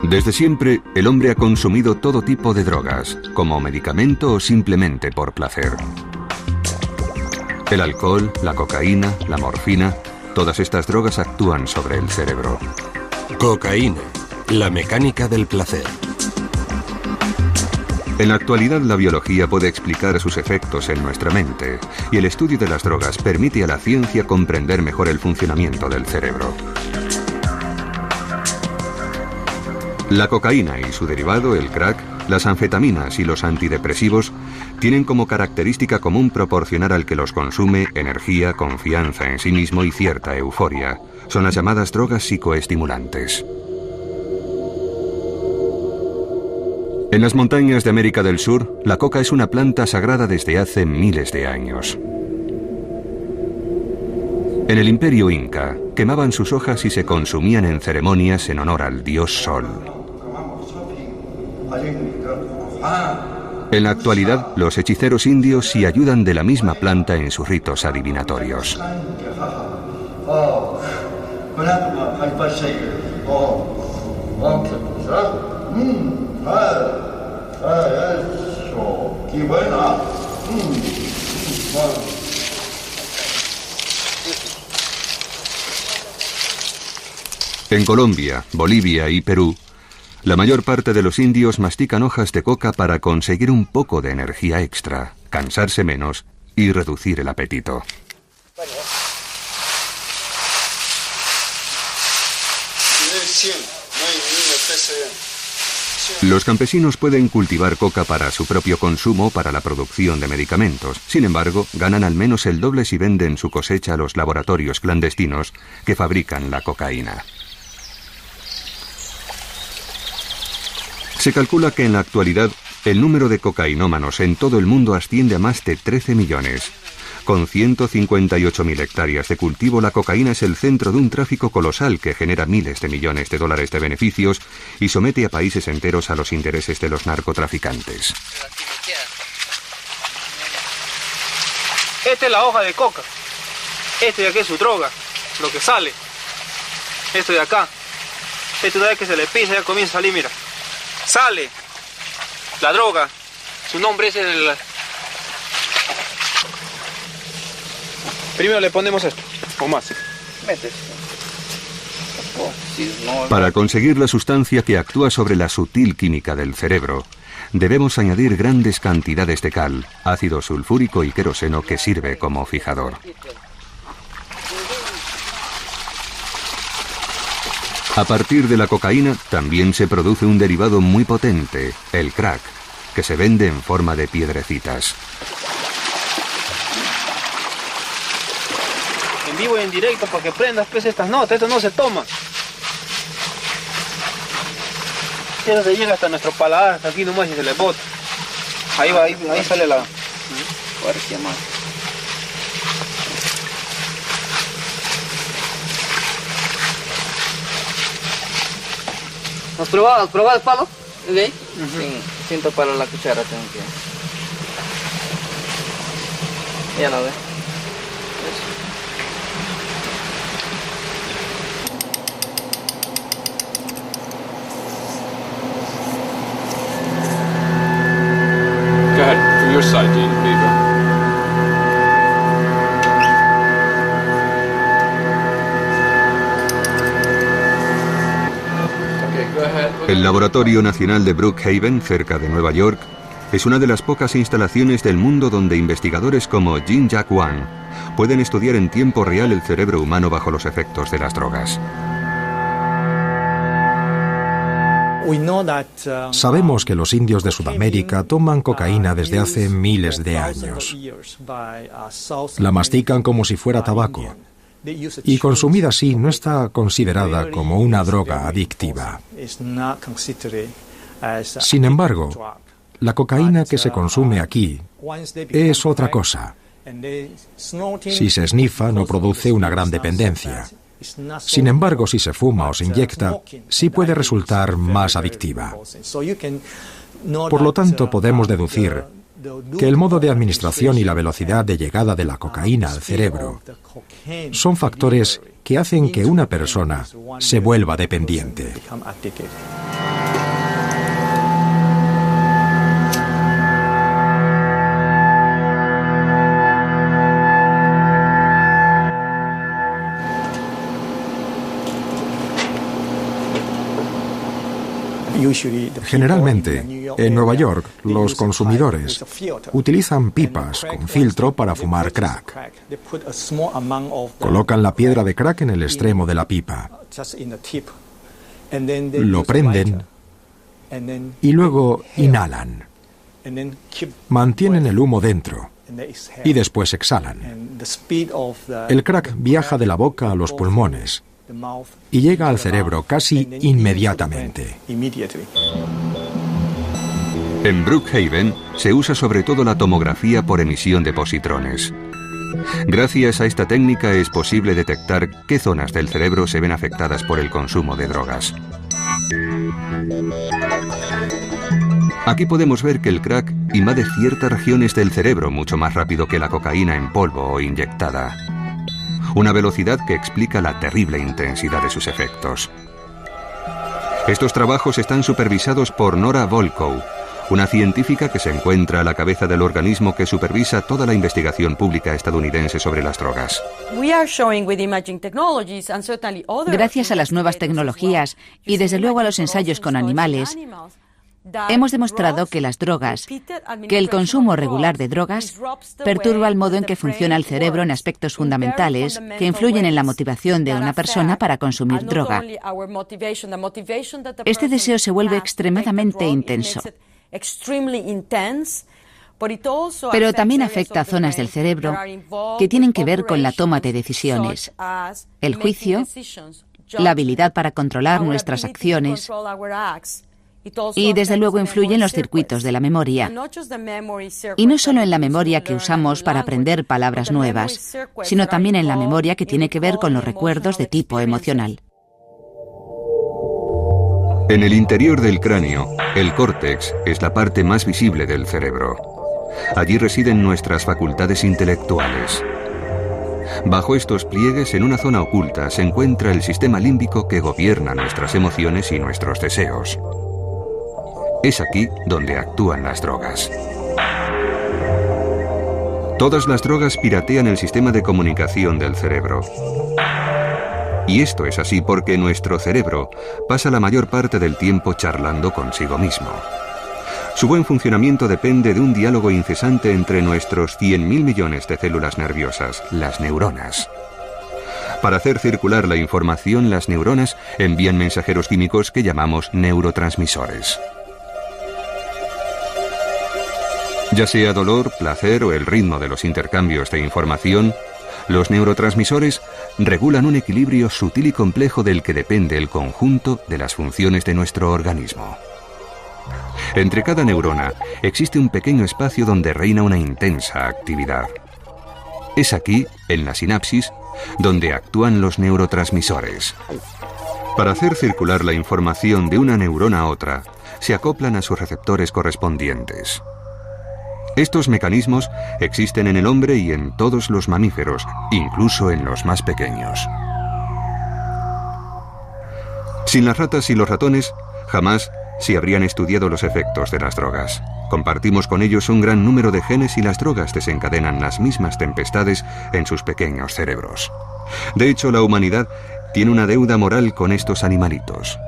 Desde siempre, el hombre ha consumido todo tipo de drogas, como medicamento o simplemente por placer. El alcohol, la cocaína, la morfina, todas estas drogas actúan sobre el cerebro. Cocaína, la mecánica del placer. En la actualidad, la biología puede explicar sus efectos en nuestra mente, y el estudio de las drogas permite a la ciencia comprender mejor el funcionamiento del cerebro. La cocaína y su derivado, el crack, las anfetaminas y los antidepresivos, tienen como característica común proporcionar al que los consume energía, confianza en sí mismo y cierta euforia. Son las llamadas drogas psicoestimulantes. En las montañas de América del Sur, la coca es una planta sagrada desde hace miles de años. En el Imperio Inca, quemaban sus hojas y se consumían en ceremonias en honor al dios Sol. En la actualidad, los hechiceros indios sí ayudan de la misma planta en sus ritos adivinatorios. En Colombia, Bolivia y Perú, la mayor parte de los indios mastican hojas de coca para conseguir un poco de energía extra, cansarse menos y reducir el apetito. Los campesinos pueden cultivar coca para su propio consumo o para la producción de medicamentos. Sin embargo, ganan al menos el doble si venden su cosecha a los laboratorios clandestinos que fabrican la cocaína. Se calcula que en la actualidad el número de cocainómanos en todo el mundo asciende a más de 13 millones. Con 158.000 hectáreas de cultivo, la cocaína es el centro de un tráfico colosal que genera miles de millones de dólares de beneficios y somete a países enteros a los intereses de los narcotraficantes. Esta es la hoja de coca. Este de aquí es su droga, lo que sale. Esto de acá. Esto una vez que se le pisa ya comienza a salir, mira. Sale la droga. Su nombre es el... Primero le ponemos esto, o más. Para conseguir la sustancia que actúa sobre la sutil química del cerebro, debemos añadir grandes cantidades de cal, ácido sulfúrico y queroseno que sirve como fijador. A partir de la cocaína también se produce un derivado muy potente, el crack, que se vende en forma de piedrecitas. En vivo y en directo para que prendas pues estas notas, esto no se toma. Eso se llega hasta nuestro paladar, hasta aquí nomás y se le bota. Ahí va, ahí sale la... Parecía más. ¿Has probado el palo? ¿Sí? Sin topar la cuchara tengo que... Ya lo ve. Go ahead, from your side, Dean Beaver. El Laboratorio Nacional de Brookhaven, cerca de Nueva York, es una de las pocas instalaciones del mundo donde investigadores como Jin-Jack Wang pueden estudiar en tiempo real el cerebro humano bajo los efectos de las drogas. Sabemos que los indios de Sudamérica toman cocaína desde hace miles de años. La mastican como si fuera tabaco. Y consumida así no está considerada como una droga adictiva. Sin embargo, la cocaína que se consume aquí es otra cosa. Si se snifa no produce una gran dependencia. Sin embargo, si se fuma o se inyecta, sí puede resultar más adictiva. Por lo tanto, podemos deducir que el modo de administración y la velocidad de llegada de la cocaína al cerebro son factores que hacen que una persona se vuelva dependiente. Generalmente, en Nueva York, los consumidores utilizan pipas con filtro para fumar crack. Colocan la piedra de crack en el extremo de la pipa. Lo prenden y luego inhalan. Mantienen el humo dentro y después exhalan. El crack viaja de la boca a los pulmones y llega al cerebro casi inmediatamente. En Brookhaven se usa sobre todo la tomografía por emisión de positrones. Gracias a esta técnica es posible detectar qué zonas del cerebro se ven afectadas por el consumo de drogas. Aquí podemos ver que el crack invade ciertas regiones del cerebro mucho más rápido que la cocaína en polvo o inyectada. Una velocidad que explica la terrible intensidad de sus efectos. Estos trabajos están supervisados por Nora Volkow, una científica que se encuentra a la cabeza del organismo que supervisa toda la investigación pública estadounidense sobre las drogas. Gracias a las nuevas tecnologías y desde luego a los ensayos con animales, hemos demostrado que las drogas, que el consumo regular de drogas, perturba el modo en que funciona el cerebro en aspectos fundamentales que influyen en la motivación de una persona para consumir droga. Este deseo se vuelve extremadamente intenso. Pero también afecta a zonas del cerebro que tienen que ver con la toma de decisiones, el juicio, la habilidad para controlar nuestras acciones y desde luego influye en los circuitos de la memoria. Y no solo en la memoria que usamos para aprender palabras nuevas, sino también en la memoria que tiene que ver con los recuerdos de tipo emocional. En el interior del cráneo, el córtex es la parte más visible del cerebro. Allí residen nuestras facultades intelectuales. Bajo estos pliegues, en una zona oculta, se encuentra el sistema límbico que gobierna nuestras emociones y nuestros deseos. Es aquí donde actúan las drogas. Todas las drogas piratean el sistema de comunicación del cerebro. Y esto es así porque nuestro cerebro pasa la mayor parte del tiempo charlando consigo mismo. Su buen funcionamiento depende de un diálogo incesante entre nuestros 100.000 millones de células nerviosas, las neuronas. Para hacer circular la información, las neuronas envían mensajeros químicos que llamamos neurotransmisores. Ya sea dolor, placer o el ritmo de los intercambios de información, los neurotransmisores regulan un equilibrio sutil y complejo del que depende el conjunto de las funciones de nuestro organismo. Entre cada neurona existe un pequeño espacio donde reina una intensa actividad. Es aquí, en la sinapsis, donde actúan los neurotransmisores. Para hacer circular la información de una neurona a otra, se acoplan a sus receptores correspondientes. Estos mecanismos existen en el hombre y en todos los mamíferos, incluso en los más pequeños. Sin las ratas y los ratones, jamás se habrían estudiado los efectos de las drogas. Compartimos con ellos un gran número de genes y las drogas desencadenan las mismas tempestades en sus pequeños cerebros. De hecho, la humanidad tiene una deuda moral con estos animalitos.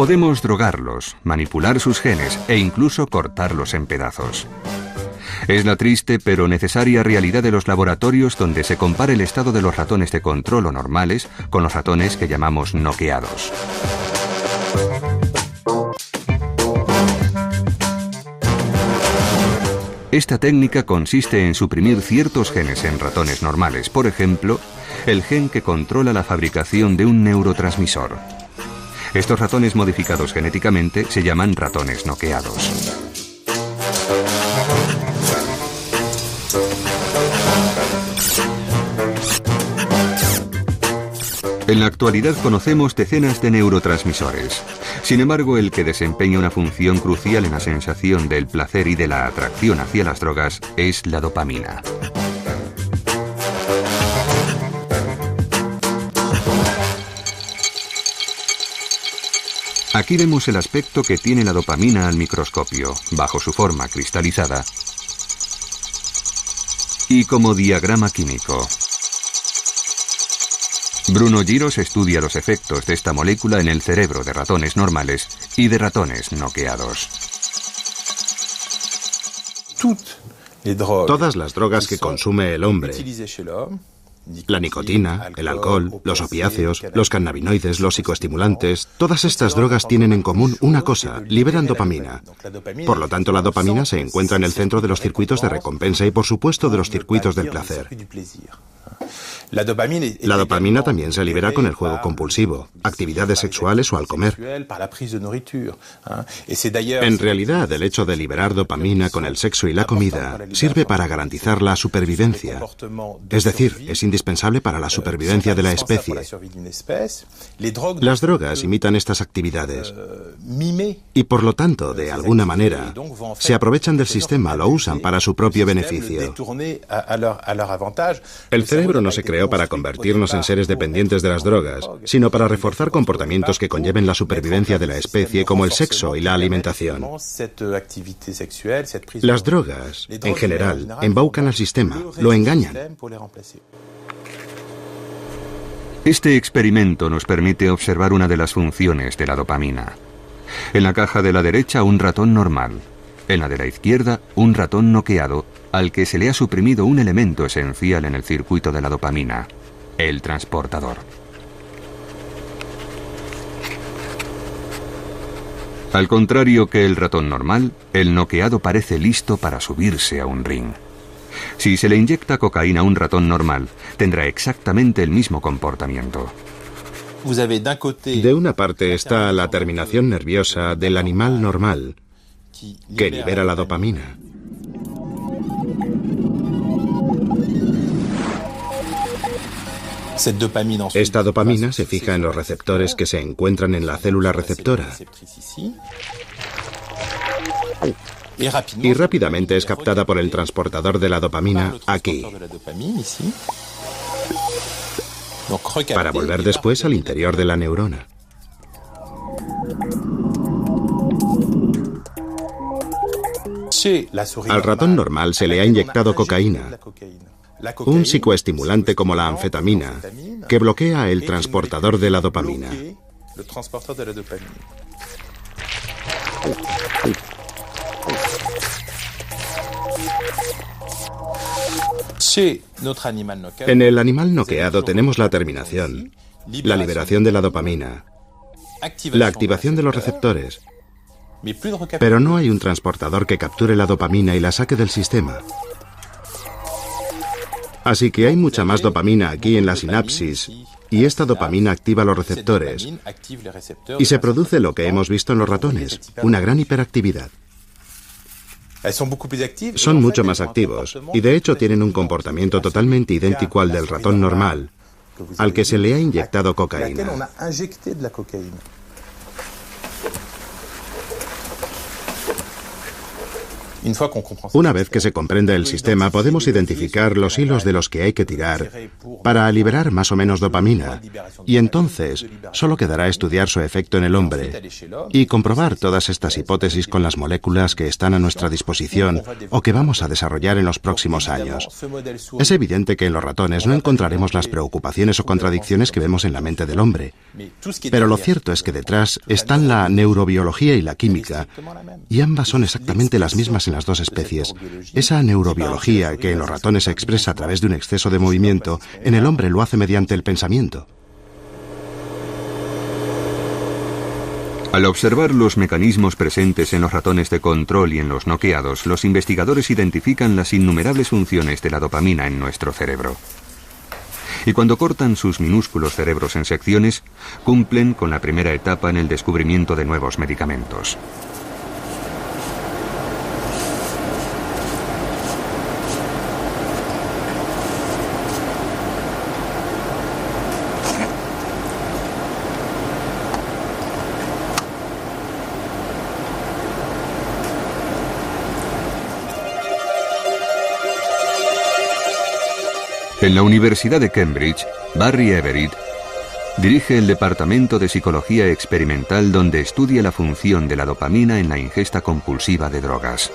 Podemos drogarlos, manipular sus genes e incluso cortarlos en pedazos. Es la triste pero necesaria realidad de los laboratorios donde se compara el estado de los ratones de control o normales con los ratones que llamamos noqueados. Esta técnica consiste en suprimir ciertos genes en ratones normales, por ejemplo, el gen que controla la fabricación de un neurotransmisor. Estos ratones modificados genéticamente se llaman ratones noqueados. En la actualidad conocemos decenas de neurotransmisores. Sin embargo, el que desempeña una función crucial en la sensación del placer y de la atracción hacia las drogas es la dopamina. Aquí vemos el aspecto que tiene la dopamina al microscopio, bajo su forma cristalizada. y como diagrama químico. Bruno Giros estudia los efectos de esta molécula en el cerebro de ratones normales y de ratones noqueados. Todas las drogas que consume el hombre, la nicotina, el alcohol, los opiáceos, los cannabinoides, los psicoestimulantes, todas estas drogas tienen en común una cosa: liberan dopamina. Por lo tanto, la dopamina se encuentra en el centro de los circuitos de recompensa y, por supuesto, de los circuitos del placer. La dopamina también se libera con el juego compulsivo, actividades sexuales o al comer. En realidad, el hecho de liberar dopamina con el sexo y la comida sirve para garantizar la supervivencia. Es decir, es indispensable para la supervivencia de la especie. Las drogas imitan estas actividades y, por lo tanto, de alguna manera, se aprovechan del sistema, lo usan para su propio beneficio. El cerebro no se creó para convertirnos en seres dependientes de las drogas, sino para reforzar comportamientos que conlleven la supervivencia de la especie, como el sexo y la alimentación. Las drogas, en general, embaucan al sistema, lo engañan. Este experimento nos permite observar una de las funciones de la dopamina. En la caja de la derecha, un ratón normal. En la de la izquierda, un ratón noqueado al que se le ha suprimido un elemento esencial en el circuito de la dopamina, el transportador. Al contrario que el ratón normal, el noqueado parece listo para subirse a un ring. Si se le inyecta cocaína a un ratón normal, tendrá exactamente el mismo comportamiento. De una parte está la terminación nerviosa del animal normal, que libera la dopamina. Esta dopamina se fija en los receptores que se encuentran en la célula receptora y rápidamente es captada por el transportador de la dopamina aquí, para volver después al interior de la neurona. Al ratón normal se le ha inyectado cocaína, un psicoestimulante como la anfetamina, que bloquea el transportador de la dopamina. En el animal noqueado tenemos la terminación, la liberación de la dopamina, la activación de los receptores, pero no hay un transportador que capture la dopamina y la saque del sistema. Así que hay mucha más dopamina aquí en la sinapsis, y esta dopamina activa los receptores, y se produce lo que hemos visto en los ratones, una gran hiperactividad. Son mucho más activos, y de hecho tienen un comportamiento totalmente idéntico al del ratón normal, al que se le ha inyectado cocaína. Una vez que se comprende el sistema, podemos identificar los hilos de los que hay que tirar para liberar más o menos dopamina, y entonces solo quedará estudiar su efecto en el hombre y comprobar todas estas hipótesis con las moléculas que están a nuestra disposición o que vamos a desarrollar en los próximos años. Es evidente que en los ratones no encontraremos las preocupaciones o contradicciones que vemos en la mente del hombre, pero lo cierto es que detrás están la neurobiología y la química, y ambas son exactamente las mismas en las dos especies. Esa neurobiología que en los ratones se expresa a través de un exceso de movimiento, en el hombre lo hace mediante el pensamiento. Al observar los mecanismos presentes en los ratones de control y en los noqueados, los investigadores identifican las innumerables funciones de la dopamina en nuestro cerebro. Y cuando cortan sus minúsculos cerebros en secciones, cumplen con la primera etapa en el descubrimiento de nuevos medicamentos. En la Universidad de Cambridge, Barry Everitt dirige el Departamento de Psicología Experimental donde estudia la función de la dopamina en la ingesta compulsiva de drogas.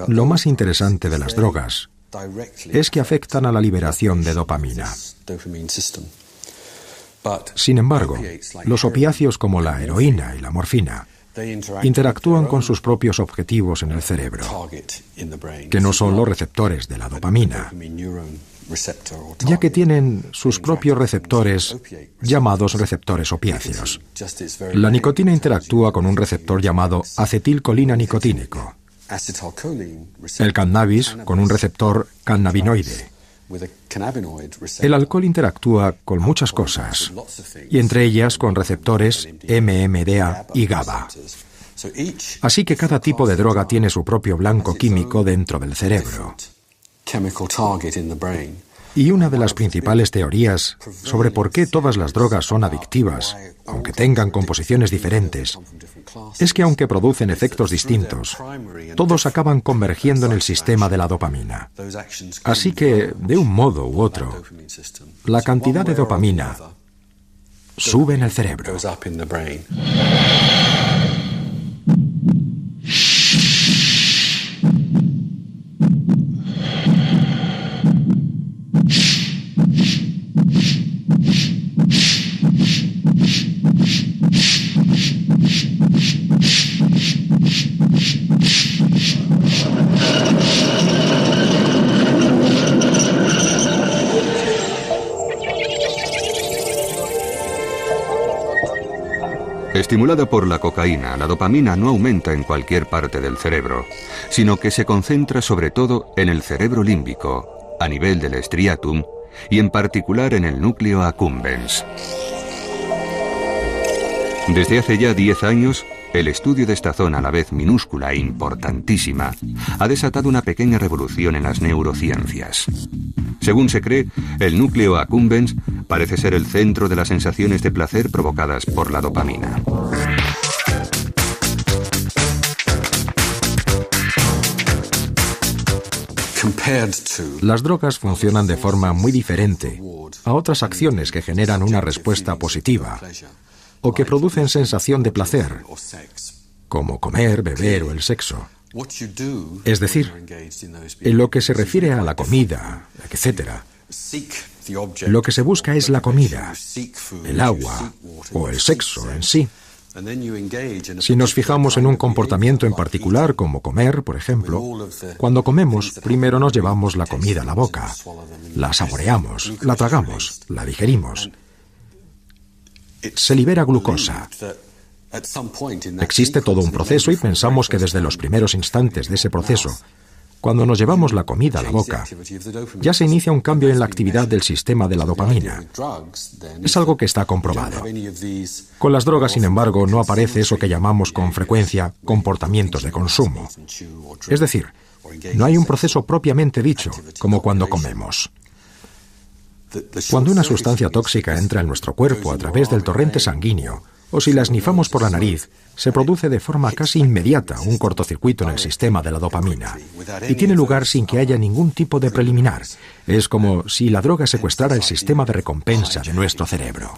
Lo más interesante de las drogas es que afectan a la liberación de dopamina. Sin embargo, los opiáceos como la heroína y la morfina interactúan con sus propios objetivos en el cerebro, que no son los receptores de la dopamina, ya que tienen sus propios receptores llamados receptores opiáceos. La nicotina interactúa con un receptor llamado acetilcolina nicotínico, el cannabis con un receptor cannabinoide. El alcohol interactúa con muchas cosas, y entre ellas con receptores MMDA y GABA. Así que cada tipo de droga tiene su propio blanco químico dentro del cerebro. Y una de las principales teorías sobre por qué todas las drogas son adictivas, aunque tengan composiciones diferentes, es que aunque producen efectos distintos, todos acaban convergiendo en el sistema de la dopamina. Así que, de un modo u otro, la cantidad de dopamina sube en el cerebro. Estimulada por la cocaína, la dopamina no aumenta en cualquier parte del cerebro, sino que se concentra sobre todo en el cerebro límbico, a nivel del striatum y en particular en el núcleo accumbens. Desde hace ya 10 años, el estudio de esta zona, a la vez minúscula e importantísima, ha desatado una pequeña revolución en las neurociencias. Según se cree, el núcleo accumbens parece ser el centro de las sensaciones de placer provocadas por la dopamina. Las drogas funcionan de forma muy diferente a otras acciones que generan una respuesta positiva o que producen sensación de placer, como comer, beber o el sexo. Es decir, en lo que se refiere a la comida, etc., lo que se busca es la comida, el agua o el sexo en sí. Si nos fijamos en un comportamiento en particular, como comer, por ejemplo, cuando comemos, primero nos llevamos la comida a la boca, la saboreamos, la tragamos, la digerimos. Se libera glucosa. Existe todo un proceso y pensamos que desde los primeros instantes de ese proceso, cuando nos llevamos la comida a la boca, ya se inicia un cambio en la actividad del sistema de la dopamina. Es algo que está comprobado. Con las drogas, sin embargo, no aparece eso que llamamos con frecuencia comportamientos de consumo. Es decir, no hay un proceso propiamente dicho, como cuando comemos. Cuando una sustancia tóxica entra en nuestro cuerpo a través del torrente sanguíneo, o si la esnifamos por la nariz, se produce de forma casi inmediata un cortocircuito en el sistema de la dopamina, y tiene lugar sin que haya ningún tipo de preliminar. Es como si la droga secuestrara el sistema de recompensa de nuestro cerebro.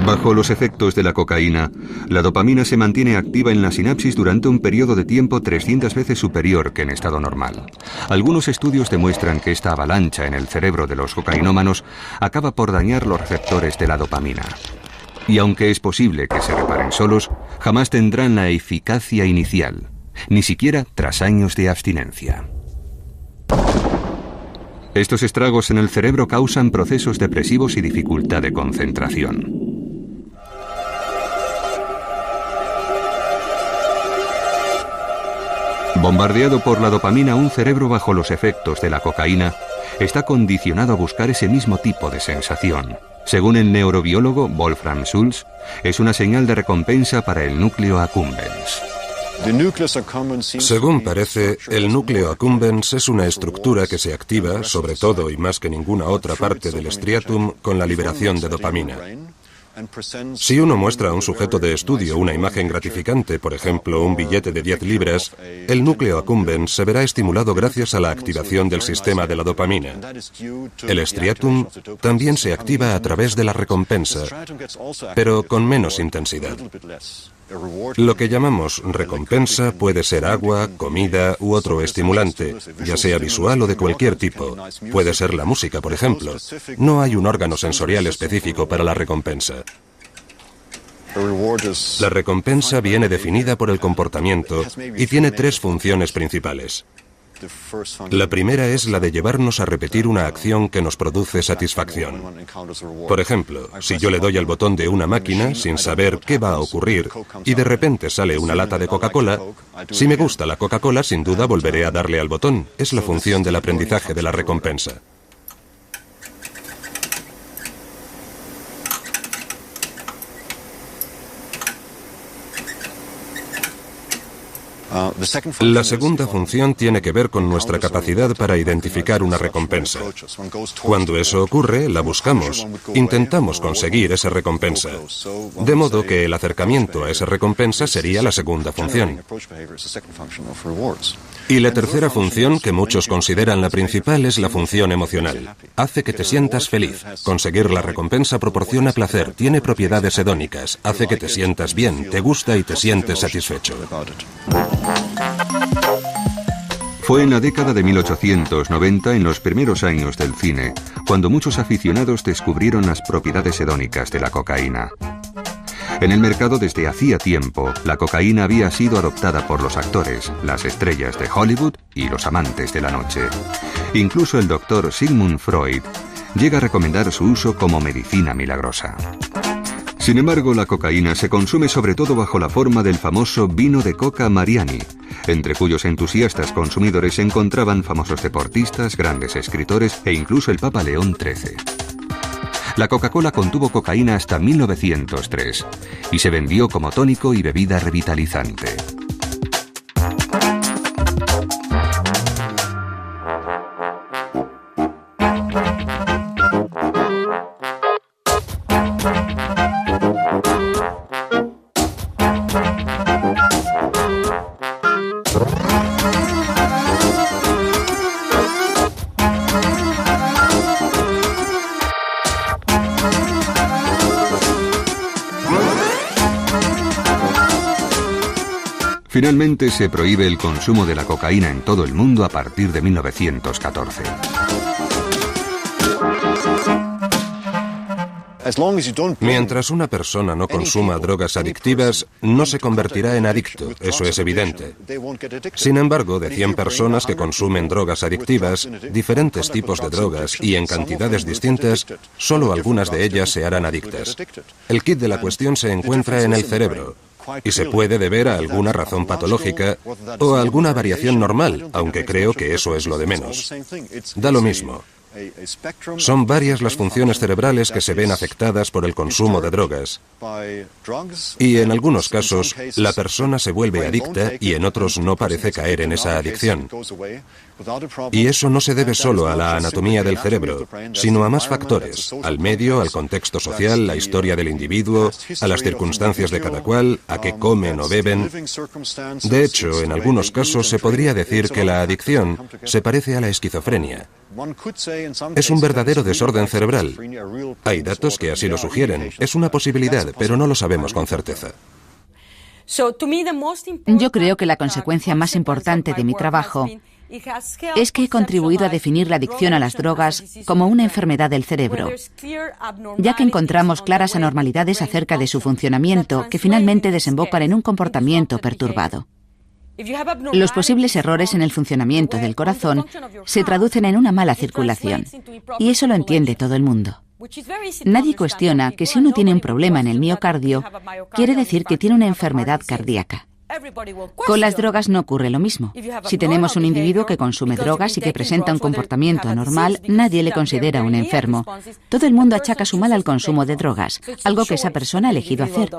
Bajo los efectos de la cocaína, la dopamina se mantiene activa en la sinapsis durante un periodo de tiempo 300 veces superior que en estado normal. Algunos estudios demuestran que esta avalancha en el cerebro de los cocainómanos acaba por dañar los receptores de la dopamina. Y aunque es posible que se reparen solos, jamás tendrán la eficacia inicial, ni siquiera tras años de abstinencia. Estos estragos en el cerebro causan procesos depresivos y dificultad de concentración. Bombardeado por la dopamina, un cerebro bajo los efectos de la cocaína está condicionado a buscar ese mismo tipo de sensación. Según el neurobiólogo Wolfram Schultz, es una señal de recompensa para el núcleo accumbens. Según parece, el núcleo accumbens es una estructura que se activa, sobre todo y más que ninguna otra parte del striatum, con la liberación de dopamina. Si uno muestra a un sujeto de estudio una imagen gratificante, por ejemplo, un billete de 10 libras, el núcleo accumbens se verá estimulado gracias a la activación del sistema de la dopamina. El striatum también se activa a través de la recompensa, pero con menos intensidad. Lo que llamamos recompensa puede ser agua, comida u otro estimulante, ya sea visual o de cualquier tipo. Puede ser la música, por ejemplo. No hay un órgano sensorial específico para la recompensa. La recompensa viene definida por el comportamiento y tiene tres funciones principales. La primera es la de llevarnos a repetir una acción que nos produce satisfacción. Por ejemplo, si yo le doy al botón de una máquina sin saber qué va a ocurrir y de repente sale una lata de Coca-Cola, si me gusta la Coca-Cola, sin duda volveré a darle al botón. Es la función del aprendizaje de la recompensa. La segunda función tiene que ver con nuestra capacidad para identificar una recompensa. Cuando eso ocurre, la buscamos, intentamos conseguir esa recompensa. De modo que el acercamiento a esa recompensa sería la segunda función. Y la tercera función, que muchos consideran la principal, es la función emocional. Hace que te sientas feliz. Conseguir la recompensa proporciona placer, tiene propiedades hedónicas, hace que te sientas bien, te gusta y te sientes satisfecho. Fue en la década de 1890, en los primeros años del cine, cuando muchos aficionados descubrieron las propiedades hedónicas de la cocaína. En el mercado desde hacía tiempo, la cocaína había sido adoptada por los actores, las estrellas de Hollywood y los amantes de la noche. Incluso el doctor Sigmund Freud llega a recomendar su uso como medicina milagrosa. Sin embargo, la cocaína se consume sobre todo bajo la forma del famoso vino de coca Mariani, entre cuyos entusiastas consumidores se encontraban famosos deportistas, grandes escritores e incluso el Papa León XIII. La Coca-Cola contuvo cocaína hasta 1903 y se vendió como tónico y bebida revitalizante. Finalmente se prohíbe el consumo de la cocaína en todo el mundo a partir de 1914. Mientras una persona no consuma drogas adictivas, no se convertirá en adicto, eso es evidente. Sin embargo, de 100 personas que consumen drogas adictivas, diferentes tipos de drogas y en cantidades distintas, solo algunas de ellas se harán adictas. El quid de la cuestión se encuentra en el cerebro, y se puede deber a alguna razón patológica o a alguna variación normal, aunque creo que eso es lo de menos. Da lo mismo. Son varias las funciones cerebrales que se ven afectadas por el consumo de drogas. Y en algunos casos, la persona se vuelve adicta y en otros no parece caer en esa adicción. Y eso no se debe solo a la anatomía del cerebro, sino a más factores, al medio, al contexto social, la historia del individuo, a las circunstancias de cada cual, a qué comen o beben. De hecho, en algunos casos se podría decir que la adicción se parece a la esquizofrenia. Es un verdadero desorden cerebral. Hay datos que así lo sugieren. Es una posibilidad, pero no lo sabemos con certeza. Yo creo que la consecuencia más importante de mi trabajo es que he contribuido a definir la adicción a las drogas como una enfermedad del cerebro, ya que encontramos claras anormalidades acerca de su funcionamiento que finalmente desembocan en un comportamiento perturbado. Los posibles errores en el funcionamiento del corazón se traducen en una mala circulación, y eso lo entiende todo el mundo. Nadie cuestiona que si uno tiene un problema en el miocardio, quiere decir que tiene una enfermedad cardíaca. Con las drogas no ocurre lo mismo. Si tenemos un individuo que consume drogas y que presenta un comportamiento anormal, nadie le considera un enfermo. Todo el mundo achaca su mal al consumo de drogas, algo que esa persona ha elegido hacer.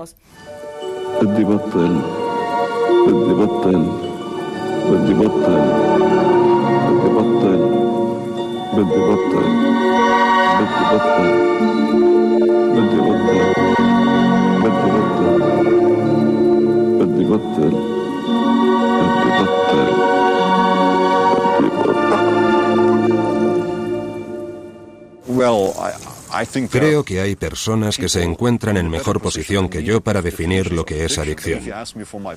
Creo que hay personas que se encuentran en mejor posición que yo para definir lo que es adicción.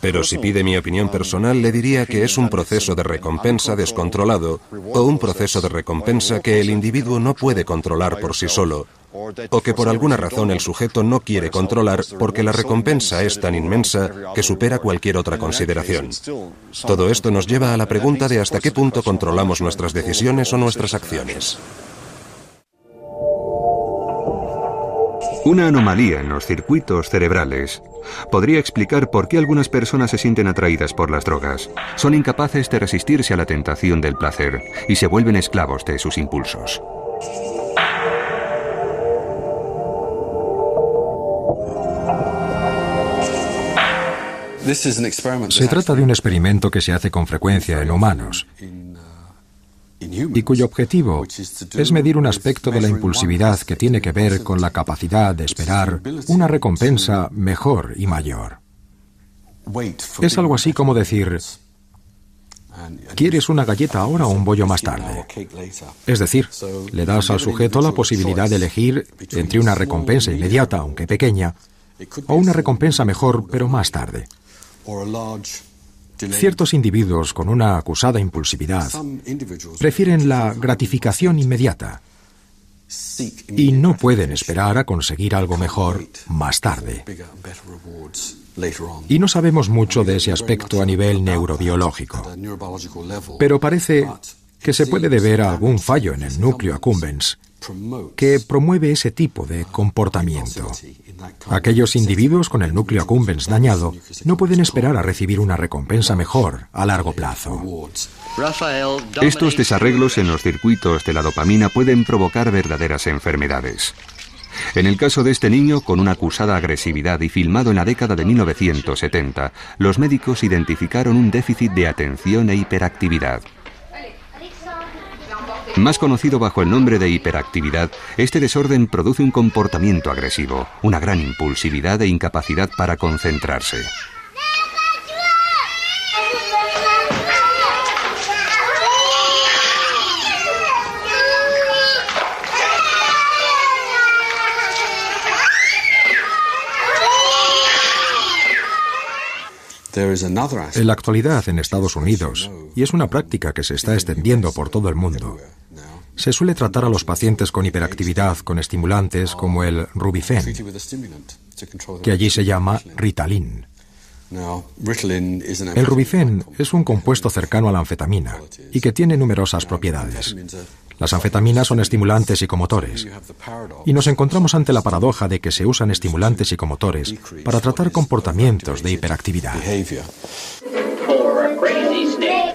Pero si pide mi opinión personal, le diría que es un proceso de recompensa descontrolado o un proceso de recompensa que el individuo no puede controlar por sí solo, o que por alguna razón el sujeto no quiere controlar porque la recompensa es tan inmensa que supera cualquier otra consideración. Todo esto nos lleva a la pregunta de hasta qué punto controlamos nuestras decisiones o nuestras acciones. Una anomalía en los circuitos cerebrales podría explicar por qué algunas personas se sienten atraídas por las drogas. Son incapaces de resistirse a la tentación del placer y se vuelven esclavos de sus impulsos. Se trata de un experimento que se hace con frecuencia en humanos y cuyo objetivo es medir un aspecto de la impulsividad que tiene que ver con la capacidad de esperar una recompensa mejor y mayor. Es algo así como decir, ¿quieres una galleta ahora o un bollo más tarde? Es decir, le das al sujeto la posibilidad de elegir entre una recompensa inmediata, aunque pequeña, o una recompensa mejor, pero más tarde. Ciertos individuos con una acusada impulsividad prefieren la gratificación inmediata y no pueden esperar a conseguir algo mejor más tarde. Y no sabemos mucho de ese aspecto a nivel neurobiológico, pero parece que se puede deber a algún fallo en el núcleo accumbens que promueve ese tipo de comportamiento. Aquellos individuos con el núcleo accumbens dañado no pueden esperar a recibir una recompensa mejor a largo plazo. Estos desarreglos en los circuitos de la dopamina pueden provocar verdaderas enfermedades. En el caso de este niño con una acusada agresividad y filmado en la década de 1970, los médicos identificaron un déficit de atención e hiperactividad. Más conocido bajo el nombre de hiperactividad, este desorden produce un comportamiento agresivo, una gran impulsividad e incapacidad para concentrarse. En la actualidad en Estados Unidos, y es una práctica que se está extendiendo por todo el mundo, se suele tratar a los pacientes con hiperactividad con estimulantes como el Rubifen, que allí se llama Ritalin. El Rubifen es un compuesto cercano a la anfetamina y que tiene numerosas propiedades. Las anfetaminas son estimulantes psicomotores y nos encontramos ante la paradoja de que se usan estimulantes psicomotores para tratar comportamientos de hiperactividad.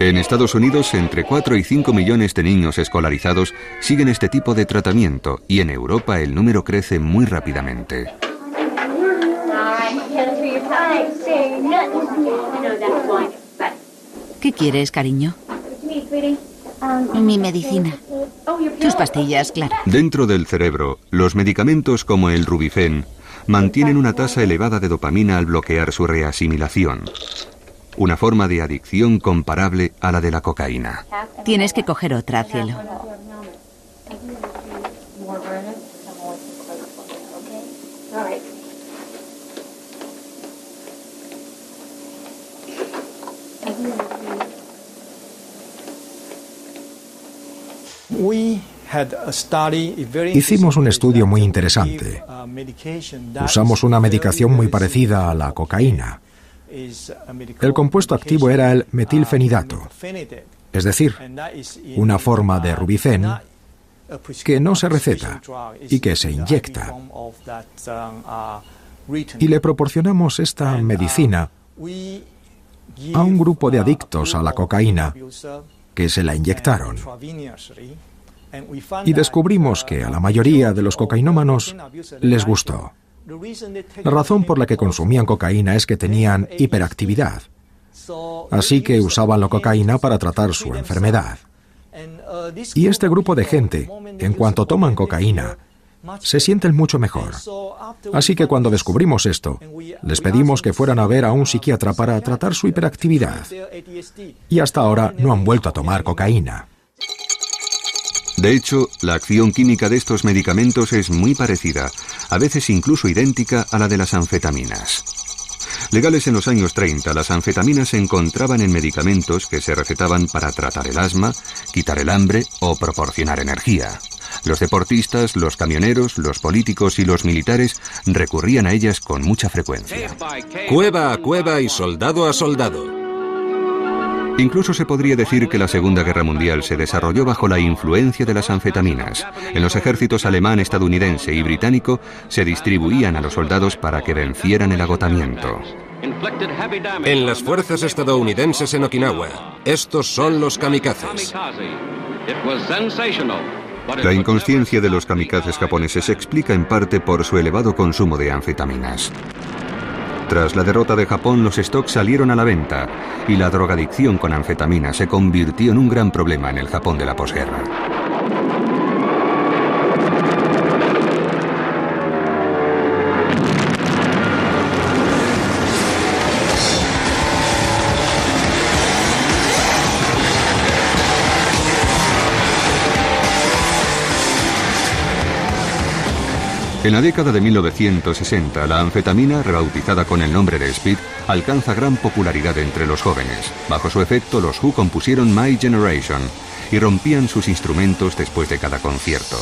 En Estados Unidos, entre 4 y 5 millones de niños escolarizados siguen este tipo de tratamiento y en Europa el número crece muy rápidamente. ¿Qué quieres, cariño? Mi medicina. Tus pastillas, claro. Dentro del cerebro, los medicamentos como el Rubifen mantienen una tasa elevada de dopamina al bloquear su reasimilación. Una forma de adicción comparable a la de la cocaína. Tienes que coger otra, cielo. Hicimos un estudio muy interesante. Usamos una medicación muy parecida a la cocaína. El compuesto activo era el metilfenidato, es decir, una forma de Rubifen que no se receta y que se inyecta. Y le proporcionamos esta medicina a un grupo de adictos a la cocaína que se la inyectaron. Y descubrimos que a la mayoría de los cocainómanos les gustó. La razón por la que consumían cocaína es que tenían hiperactividad. Así que usaban la cocaína para tratar su enfermedad. Y este grupo de gente, en cuanto toman cocaína, se sienten mucho mejor. Así que cuando descubrimos esto, les pedimos que fueran a ver a un psiquiatra para tratar su hiperactividad. Y hasta ahora no han vuelto a tomar cocaína. De hecho, la acción química de estos medicamentos es muy parecida, a veces incluso idéntica a la de las anfetaminas. Legales en los años 30, las anfetaminas se encontraban en medicamentos que se recetaban para tratar el asma, quitar el hambre o proporcionar energía. Los deportistas, los camioneros, los políticos y los militares recurrían a ellas con mucha frecuencia. Cueva a cueva y soldado a soldado. Incluso se podría decir que la Segunda Guerra Mundial se desarrolló bajo la influencia de las anfetaminas. En los ejércitos alemán, estadounidense y británico se distribuían a los soldados para que vencieran el agotamiento. En las fuerzas estadounidenses en Okinawa, estos son los kamikazes. La inconsciencia de los kamikazes japoneses se explica en parte por su elevado consumo de anfetaminas. Tras la derrota de Japón, los stocks salieron a la venta y la drogadicción con anfetamina se convirtió en un gran problema en el Japón de la posguerra. En la década de 1960, la anfetamina, rebautizada con el nombre de Speed, alcanza gran popularidad entre los jóvenes. Bajo su efecto, los Who compusieron My Generation y rompían sus instrumentos después de cada concierto.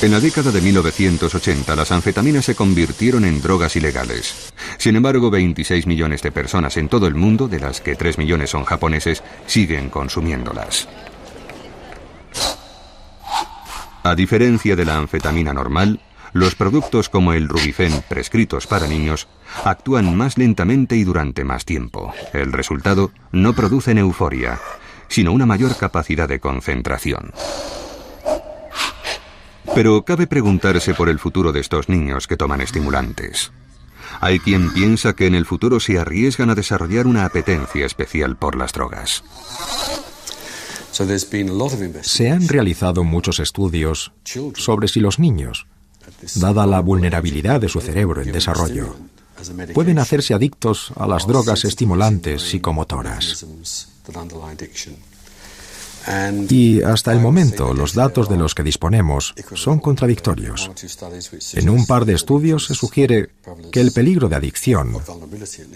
En la década de 1980, las anfetaminas se convirtieron en drogas ilegales. Sin embargo, 26 millones de personas en todo el mundo, de las que 3 millones son japoneses, siguen consumiéndolas. A diferencia de la anfetamina normal, los productos como el Rubifen, prescritos para niños, actúan más lentamente y durante más tiempo. El resultado, no producen euforia, sino una mayor capacidad de concentración. Pero cabe preguntarse por el futuro de estos niños que toman estimulantes. Hay quien piensa que en el futuro se arriesgan a desarrollar una apetencia especial por las drogas. Se han realizado muchos estudios sobre si los niños, dada la vulnerabilidad de su cerebro en desarrollo, pueden hacerse adictos a las drogas estimulantes psicomotoras. Y hasta el momento los datos de los que disponemos son contradictorios. En un par de estudios se sugiere que el peligro de adicción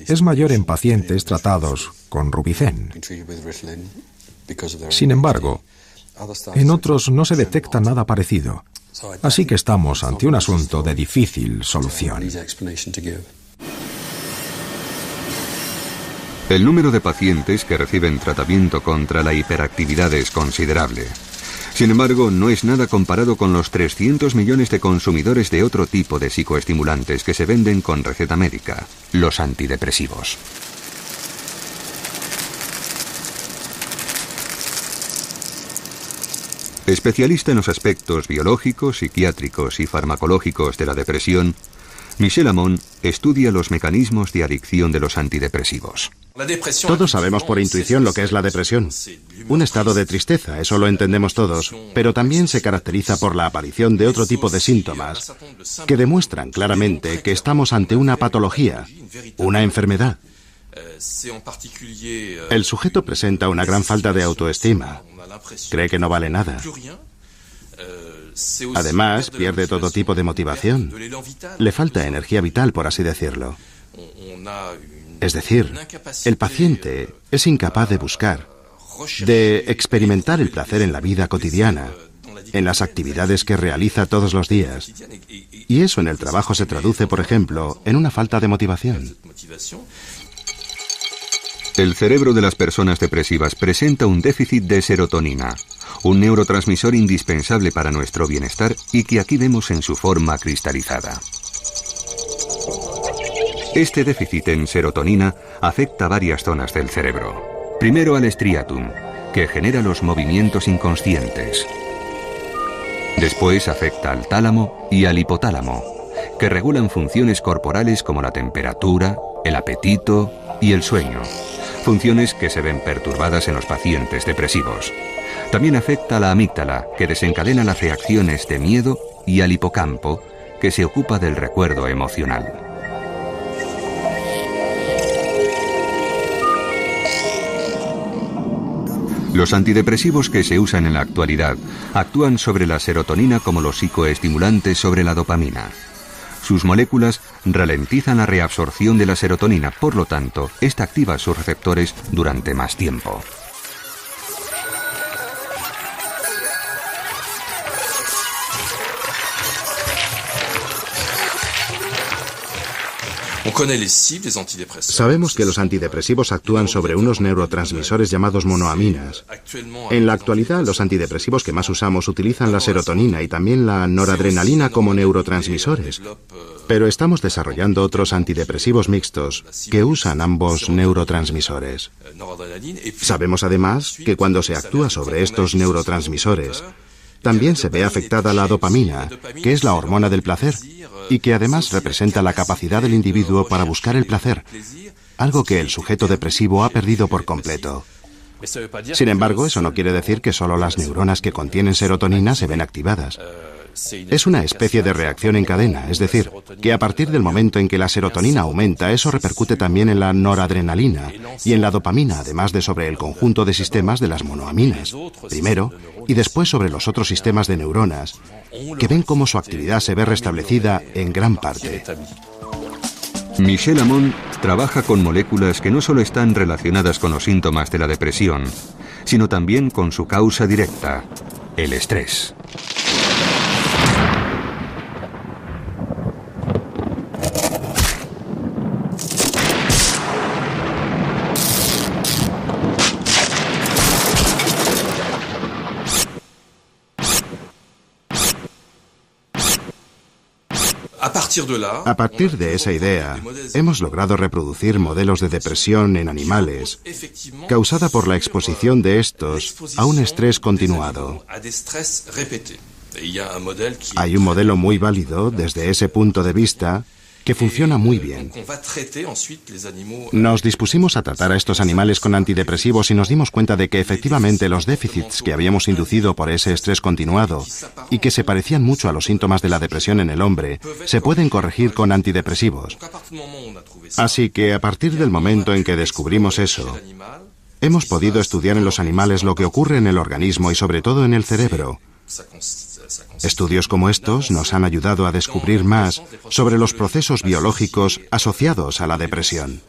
es mayor en pacientes tratados con Rubifen. Sin embargo, en otros no se detecta nada parecido. Así que estamos ante un asunto de difícil solución. El número de pacientes que reciben tratamiento contra la hiperactividad es considerable. Sin embargo, no es nada comparado con los 300 millones de consumidores de otro tipo de psicoestimulantes que se venden con receta médica, los antidepresivos. Especialista en los aspectos biológicos, psiquiátricos y farmacológicos de la depresión, Michel Ammon estudia los mecanismos de adicción de los antidepresivos. Todos sabemos por intuición lo que es la depresión. Un estado de tristeza, eso lo entendemos todos, pero también se caracteriza por la aparición de otro tipo de síntomas que demuestran claramente que estamos ante una patología, una enfermedad. El sujeto presenta una gran falta de autoestima, cree que no vale nada. Además, pierde todo tipo de motivación. Le falta energía vital, por así decirlo. Es decir, el paciente es incapaz de buscar, de experimentar el placer en la vida cotidiana, en las actividades que realiza todos los días. Y eso en el trabajo se traduce, por ejemplo, en una falta de motivación. El cerebro de las personas depresivas presenta un déficit de serotonina, un neurotransmisor indispensable para nuestro bienestar y que aquí vemos en su forma cristalizada. Este déficit en serotonina afecta varias zonas del cerebro. Primero al striatum, que genera los movimientos inconscientes. Después afecta al tálamo y al hipotálamo, que regulan funciones corporales como la temperatura, el apetito y el sueño. Funciones que se ven perturbadas en los pacientes depresivos. También afecta a la amígdala, que desencadena las reacciones de miedo, y al hipocampo, que se ocupa del recuerdo emocional. Los antidepresivos que se usan en la actualidad actúan sobre la serotonina como los psicoestimulantes sobre la dopamina. Sus moléculas ralentizan la reabsorción de la serotonina, por lo tanto, esta activa sus receptores durante más tiempo. Sabemos que los antidepresivos actúan sobre unos neurotransmisores llamados monoaminas. En la actualidad, los antidepresivos que más usamos utilizan la serotonina y también la noradrenalina como neurotransmisores. Pero estamos desarrollando otros antidepresivos mixtos que usan ambos neurotransmisores. Sabemos además que cuando se actúa sobre estos neurotransmisores, también se ve afectada la dopamina, que es la hormona del placer, y que además representa la capacidad del individuo para buscar el placer, algo que el sujeto depresivo ha perdido por completo. Sin embargo, eso no quiere decir que solo las neuronas que contienen serotonina se ven activadas. Es una especie de reacción en cadena, es decir, que a partir del momento en que la serotonina aumenta, eso repercute también en la noradrenalina y en la dopamina, además de sobre el conjunto de sistemas de las monoaminas, primero, y después sobre los otros sistemas de neuronas, que ven cómo su actividad se ve restablecida en gran parte. Michel Ammon trabaja con moléculas que no solo están relacionadas con los síntomas de la depresión, sino también con su causa directa, el estrés. A partir de esa idea, hemos logrado reproducir modelos de depresión en animales, causada por la exposición de estos a un estrés continuado. Hay un modelo muy válido desde ese punto de vista que funciona muy bien. Nos dispusimos a tratar a estos animales con antidepresivos y nos dimos cuenta de que efectivamente los déficits que habíamos inducido por ese estrés continuado y que se parecían mucho a los síntomas de la depresión en el hombre, se pueden corregir con antidepresivos. Así que a partir del momento en que descubrimos eso, hemos podido estudiar en los animales lo que ocurre en el organismo y sobre todo en el cerebro. Estudios como estos nos han ayudado a descubrir más sobre los procesos biológicos asociados a la depresión.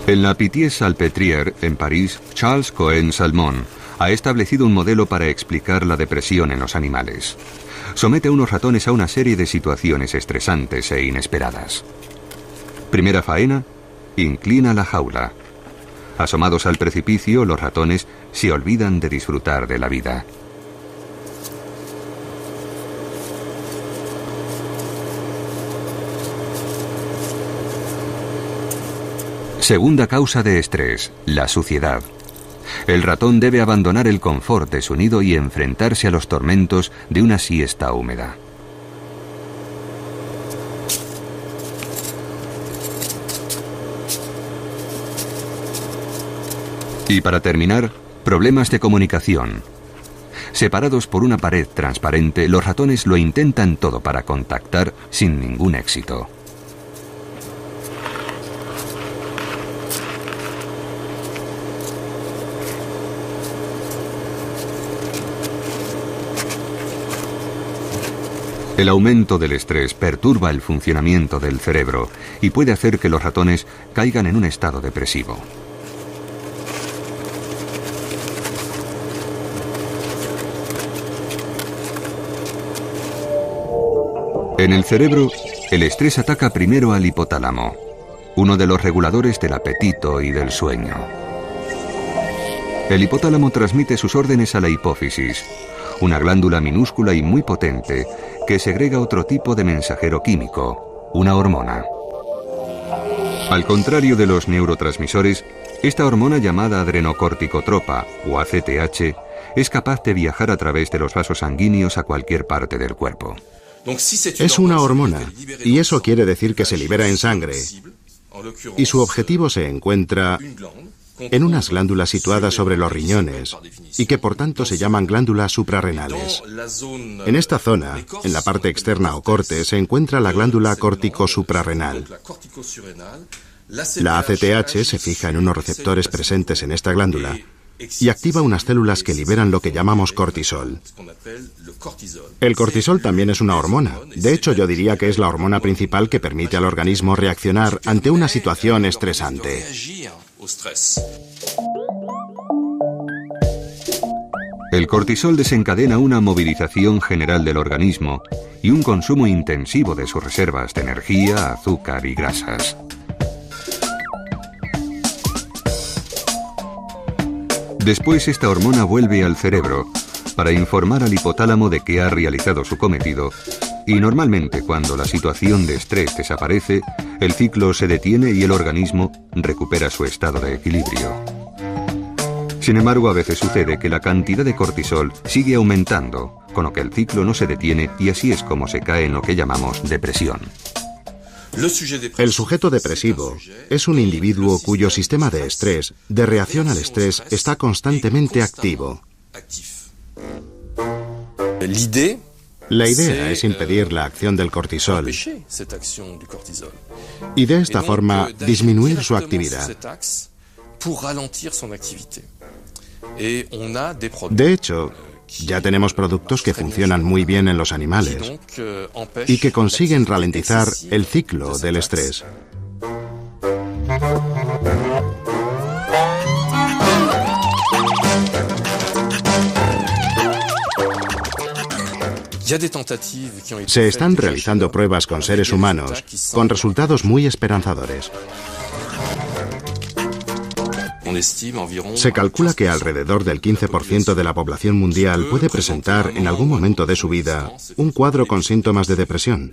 En la Pitié-Salpêtrière, en París, Charles Cohen-Salmon ha establecido un modelo para explicar la depresión en los animales. Somete a unos ratones a una serie de situaciones estresantes e inesperadas. Primera faena, inclina la jaula. Asomados al precipicio, los ratones se olvidan de disfrutar de la vida. Segunda causa de estrés, la suciedad. El ratón debe abandonar el confort de su nido y enfrentarse a los tormentos de una siesta húmeda. Y para terminar, problemas de comunicación. Separados por una pared transparente, los ratones lo intentan todo para contactar sin ningún éxito. El aumento del estrés perturba el funcionamiento del cerebro y puede hacer que los ratones caigan en un estado depresivo. En el cerebro, el estrés ataca primero al hipotálamo, uno de los reguladores del apetito y del sueño. El hipotálamo transmite sus órdenes a la hipófisis, una glándula minúscula y muy potente que segrega otro tipo de mensajero químico, una hormona. Al contrario de los neurotransmisores, esta hormona llamada adrenocorticotropa o ACTH es capaz de viajar a través de los vasos sanguíneos a cualquier parte del cuerpo. Es una hormona, y eso quiere decir que se libera en sangre, y su objetivo se encuentra en unas glándulas situadas sobre los riñones, y que por tanto se llaman glándulas suprarrenales. En esta zona, en la parte externa o corte, se encuentra la glándula córtico-suprarrenal. La ACTH se fija en unos receptores presentes en esta glándula, y activa unas células que liberan lo que llamamos cortisol. El cortisol también es una hormona. De hecho, yo diría que es la hormona principal que permite al organismo reaccionar ante una situación estresante. El cortisol desencadena una movilización general del organismo y un consumo intensivo de sus reservas de energía, azúcar y grasas. Después esta hormona vuelve al cerebro para informar al hipotálamo de que ha realizado su cometido y normalmente cuando la situación de estrés desaparece, el ciclo se detiene y el organismo recupera su estado de equilibrio. Sin embargo, a veces sucede que la cantidad de cortisol sigue aumentando, con lo que el ciclo no se detiene y así es como se cae en lo que llamamos depresión. El sujeto depresivo es un individuo cuyo sistema de estrés, de reacción al estrés, está constantemente activo. La idea es impedir la acción del cortisol y de esta forma disminuir su actividad. De hecho, ya tenemos productos que funcionan muy bien en los animales y que consiguen ralentizar el ciclo del estrés. Se están realizando pruebas con seres humanos con resultados muy esperanzadores. Se calcula que alrededor del 15% de la población mundial puede presentar en algún momento de su vida un cuadro con síntomas de depresión.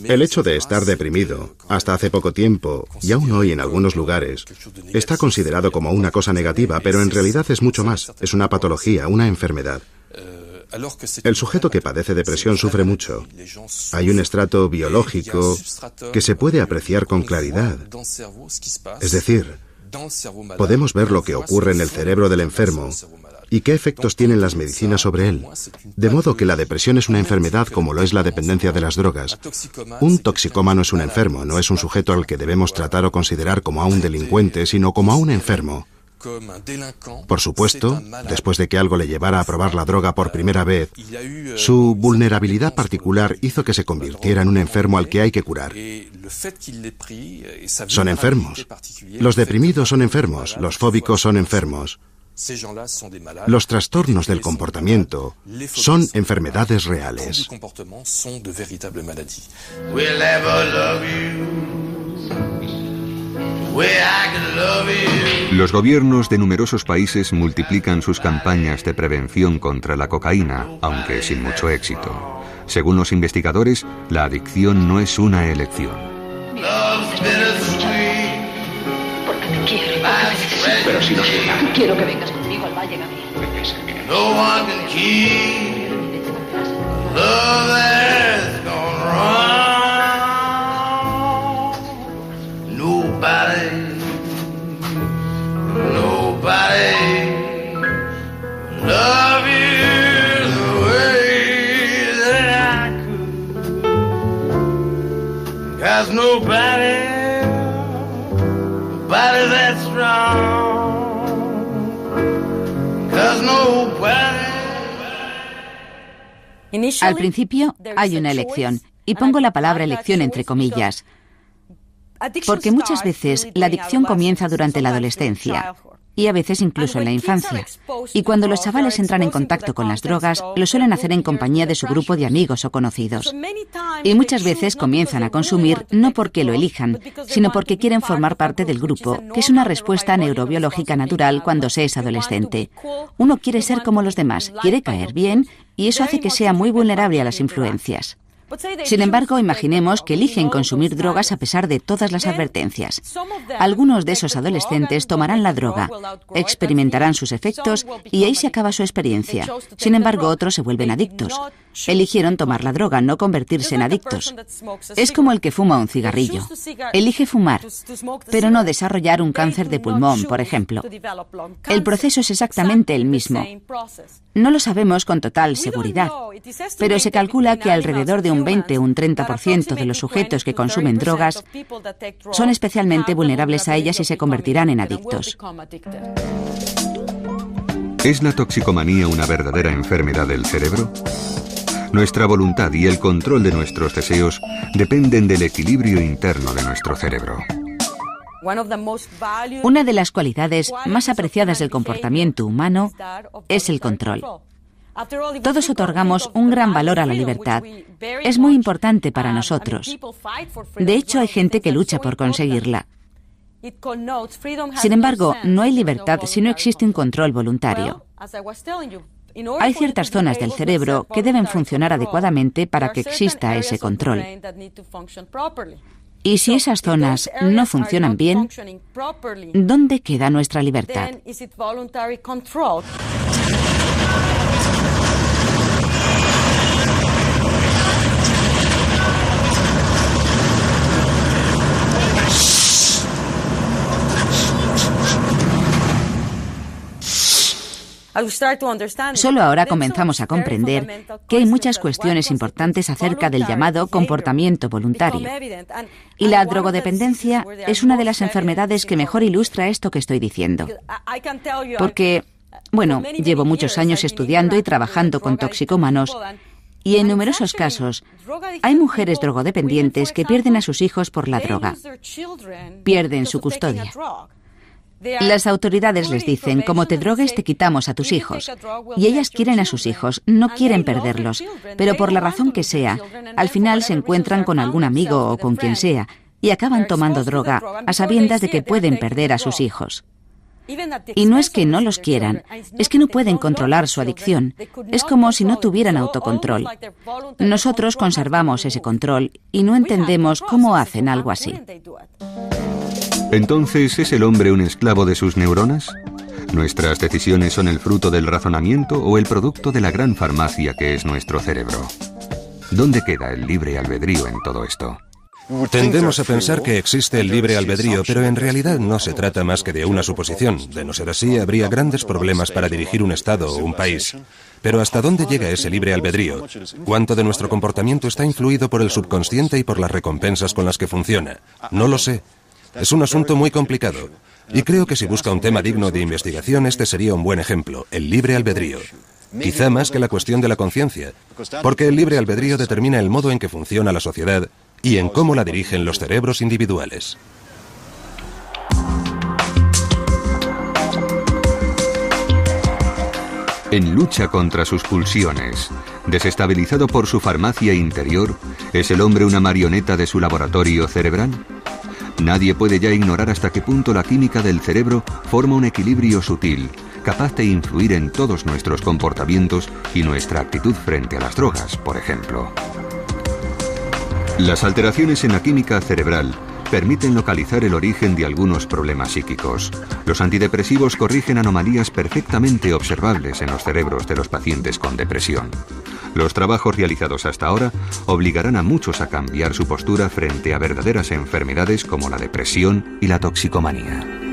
El hecho de estar deprimido, hasta hace poco tiempo, y aún hoy en algunos lugares, está considerado como una cosa negativa, pero en realidad es mucho más. Es una patología, una enfermedad. El sujeto que padece depresión sufre mucho. Hay un estrato biológico que se puede apreciar con claridad. Es decir, podemos ver lo que ocurre en el cerebro del enfermo y qué efectos tienen las medicinas sobre él. De modo que la depresión es una enfermedad como lo es la dependencia de las drogas. Un toxicómano es un enfermo, no es un sujeto al que debemos tratar o considerar como a un delincuente, sino como a un enfermo. Por supuesto, después de que algo le llevara a probar la droga por primera vez, su vulnerabilidad particular hizo que se convirtiera en un enfermo al que hay que curar. Son enfermos. Los deprimidos son enfermos, los fóbicos son enfermos. Los trastornos del comportamiento son enfermedades reales. Los gobiernos de numerosos países multiplican sus campañas de prevención contra la cocaína, aunque sin mucho éxito. Según los investigadores, la adicción no es una elección. Quiero. Pero si no se da. Quiero que vengas conmigo al Valle, Gabriel. No one can keep love that's gone wrong. Nobody love you the way that I could. 'Cause nobody that's strong. 'Cause nobody. Al principio hay una elección, y pongo la palabra elección entre comillas, porque muchas veces la adicción comienza durante la adolescencia y a veces incluso en la infancia. Y cuando los chavales entran en contacto con las drogas, lo suelen hacer en compañía de su grupo de amigos o conocidos. Y muchas veces comienzan a consumir no porque lo elijan, sino porque quieren formar parte del grupo, que es una respuesta neurobiológica natural cuando se es adolescente. Uno quiere ser como los demás, quiere caer bien, y eso hace que sea muy vulnerable a las influencias. Sin embargo, imaginemos que eligen consumir drogas a pesar de todas las advertencias. Algunos de esos adolescentes tomarán la droga, experimentarán sus efectos y ahí se acaba su experiencia. Sin embargo, otros se vuelven adictos. Eligieron tomar la droga, no convertirse en adictos. Es como el que fuma un cigarrillo. Elige fumar, pero no desarrollar un cáncer de pulmón, por ejemplo. El proceso es exactamente el mismo. No lo sabemos con total seguridad, pero se calcula que alrededor de un 20 o un 30% de los sujetos que consumen drogas son especialmente vulnerables a ellas y se convertirán en adictos. ¿Es la toxicomanía una verdadera enfermedad del cerebro? Nuestra voluntad y el control de nuestros deseos dependen del equilibrio interno de nuestro cerebro. Una de las cualidades más apreciadas del comportamiento humano es el control. Todos otorgamos un gran valor a la libertad. Es muy importante para nosotros. De hecho, hay gente que lucha por conseguirla. Sin embargo, no hay libertad si no existe un control voluntario. Hay ciertas zonas del cerebro que deben funcionar adecuadamente para que exista ese control. Y si esas zonas no funcionan bien, ¿dónde queda nuestra libertad? Solo ahora comenzamos a comprender que hay muchas cuestiones importantes acerca del llamado comportamiento voluntario. Y la drogodependencia es una de las enfermedades que mejor ilustra esto que estoy diciendo. Porque, llevo muchos años estudiando y trabajando con toxicómanos, y en numerosos casos hay mujeres drogodependientes que pierden a sus hijos por la droga. Pierden su custodia. Las autoridades les dicen, como te drogues te quitamos a tus hijos. Y ellas quieren a sus hijos, no quieren perderlos. Pero por la razón que sea, al final se encuentran con algún amigo o con quien sea y acaban tomando droga a sabiendas de que pueden perder a sus hijos. Y no es que no los quieran, es que no pueden controlar su adicción. Es como si no tuvieran autocontrol. Nosotros conservamos ese control y no entendemos cómo hacen algo así. Entonces, ¿es el hombre un esclavo de sus neuronas? ¿Nuestras decisiones son el fruto del razonamiento o el producto de la gran farmacia que es nuestro cerebro? ¿Dónde queda el libre albedrío en todo esto? Tendemos a pensar que existe el libre albedrío, pero en realidad no se trata más que de una suposición. De no ser así, habría grandes problemas para dirigir un Estado o un país. Pero ¿hasta dónde llega ese libre albedrío? ¿Cuánto de nuestro comportamiento está influido por el subconsciente y por las recompensas con las que funciona? No lo sé. Es un asunto muy complicado. Y creo que si busca un tema digno de investigación, este sería un buen ejemplo, el libre albedrío. Quizá más que la cuestión de la conciencia, porque el libre albedrío determina el modo en que funciona la sociedad y en cómo la dirigen los cerebros individuales. En lucha contra sus pulsiones, desestabilizado por su farmacia interior, ¿es el hombre una marioneta de su laboratorio cerebral? Nadie puede ya ignorar hasta qué punto la química del cerebro forma un equilibrio sutil, capaz de influir en todos nuestros comportamientos y nuestra actitud frente a las drogas, por ejemplo. Las alteraciones en la química cerebral permiten localizar el origen de algunos problemas psíquicos. Los antidepresivos corrigen anomalías perfectamente observables en los cerebros de los pacientes con depresión. Los trabajos realizados hasta ahora obligarán a muchos a cambiar su postura frente a verdaderas enfermedades como la depresión y la toxicomanía.